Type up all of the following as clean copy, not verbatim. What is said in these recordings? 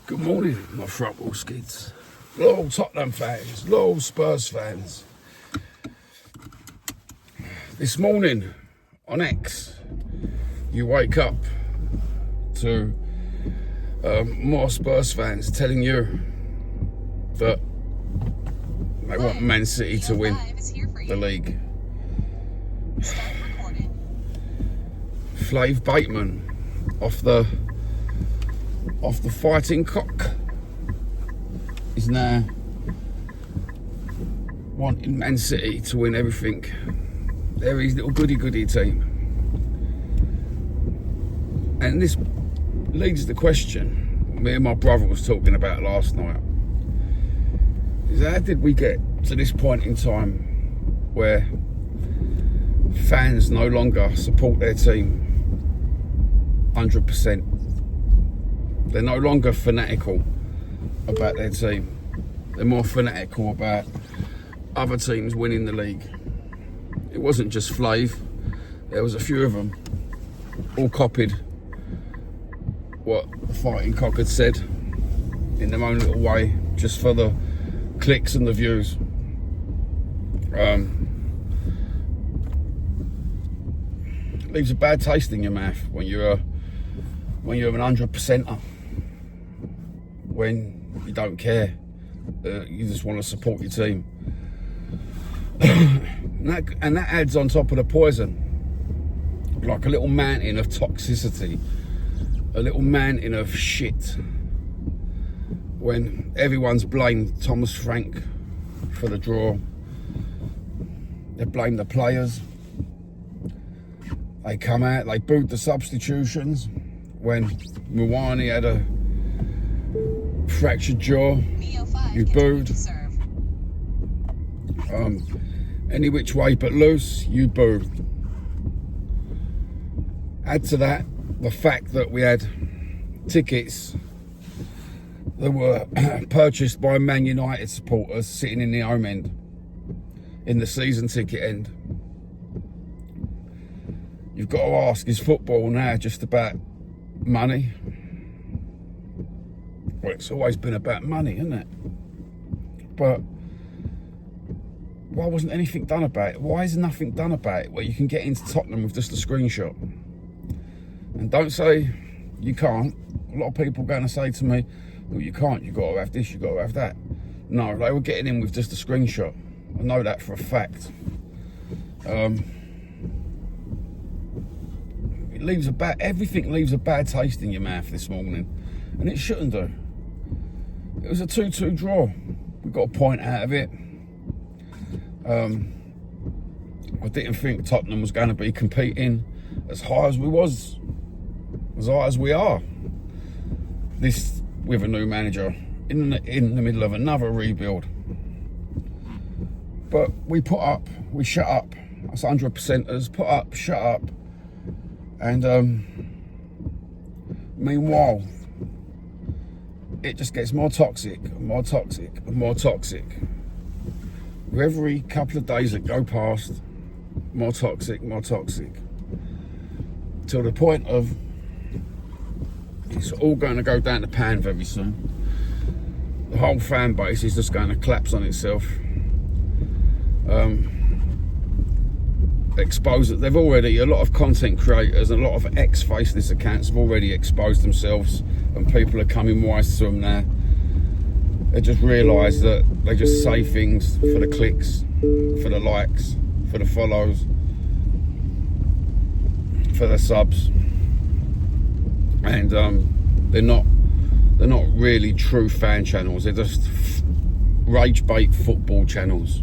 Good morning, my football skids. Loyal Tottenham fans, loyal Spurs fans. This morning on X, you wake up to more Spurs fans telling you that they want Man City to win the league. Flav Bateman off the Fighting Cock is now wanting Man City to win everything. They're his little goody team. And this leads to the question me and my brother was talking about last night. Is how did we get to this point in time where fans no longer support their team 100%? They're no longer fanatical about their team. They're more fanatical about other teams winning the league. It wasn't just Flav. There was a few of them. All copied what the Fighting Cock had said in their own little way, just for the clicks and the views. Leaves a bad taste in your mouth when you're an 100%er. When you don't care, you just want to support your team. and that adds on top of the poison, like a little mountain of toxicity, a little mountain of shit. When everyone's blamed Thomas Frank for the draw, they blame the players. They come out, they booed the substitutions. When Muwani had a fractured jaw, you booed. Any which way but loose, you booed. Add to that the fact that we had tickets that were purchased by Man United supporters sitting in the home end, in the season ticket end. You've got to ask, is football now just about money? Well, it's always been about money, isn't it? But why wasn't anything done about it? Why is nothing done about it where you can get into Tottenham with just a screenshot? And don't say you can't. A lot of people are going to say to me, well, you can't, you've got to have this, you've got to have that. No, they were getting in with just a screenshot. I know that for a fact. Everything leaves a bad taste in your mouth this morning, and it shouldn't do. It was a 2-2 draw. We got a point out of it. I didn't think Tottenham was going to be competing as high as we are. This with a new manager in the middle of another rebuild. But we put up, we shut up. That's 100%ers. Put up, shut up. And meanwhile, it just gets more toxic, and more toxic, and more toxic. With every couple of days that go past, more toxic, till the point of it's all going to go down the pan very soon. The whole fan base is just going to collapse on itself. Expose it. They've already, a lot of content creators and a lot of ex-faceless accounts have already exposed themselves, and people are coming wise to them now. They just realise that they just say things for the clicks, for the likes, for the follows, for the subs, and they're not really true fan channels. They're just rage bait football channels.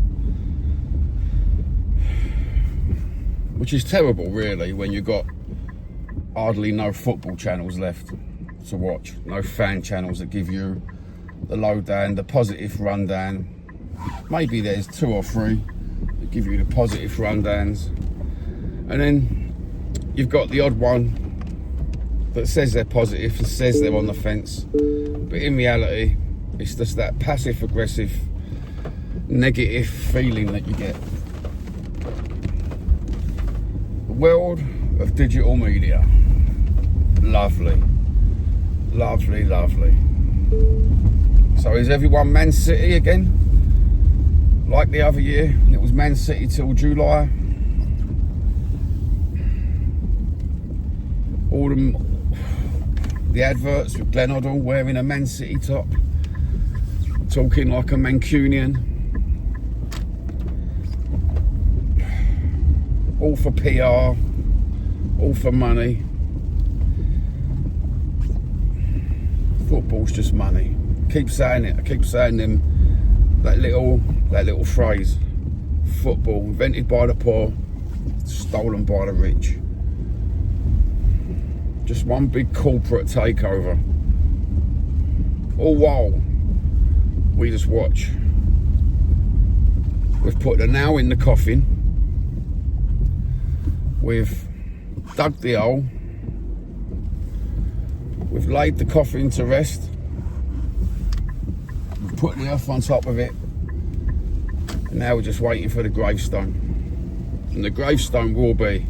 Which is terrible, really, when you've got hardly no football channels left to watch. No fan channels that give you the lowdown, the positive rundown. Maybe there's 2 or 3 that give you the positive rundowns. And then you've got the odd one that says they're positive and says they're on the fence. But in reality, it's just that passive-aggressive, negative feeling that you get. World of digital media. Lovely. So is everyone Man City again? Like the other year, it was Man City till July. All the adverts with Glenn Hoddle wearing a Man City top, talking like a Mancunian. All for PR, all for money. Football's just money. Keep saying it. I keep saying that little phrase. Football, invented by the poor, stolen by the rich. Just one big corporate takeover. All while we just watch. We've put the nail in the coffin. We've dug the hole. We've laid the coffin to rest. We've put the earth on top of it. And now we're just waiting for the gravestone. And the gravestone will be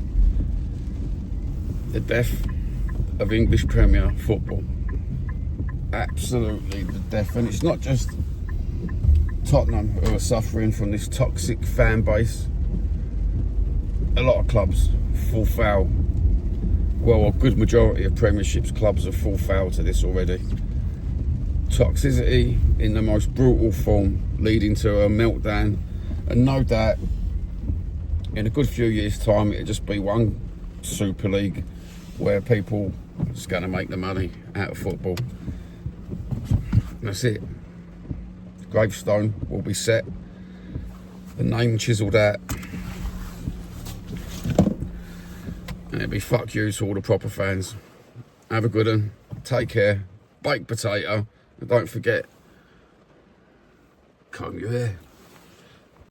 the death of English Premier football. Absolutely the death. And it's not just Tottenham who are suffering from this toxic fan base. A lot of clubs fall foul. Well, a good majority of Premiership's clubs have fall foul to this already. Toxicity in the most brutal form, leading to a meltdown. And no doubt, in a good few years' time, it'll just be one Super League where people are just going to make the money out of football. And that's it. The gravestone will be set, the name chiselled out, and it'll be fuck you to all the proper fans. Have a good one. Take care. Baked potato. And don't forget, comb your hair.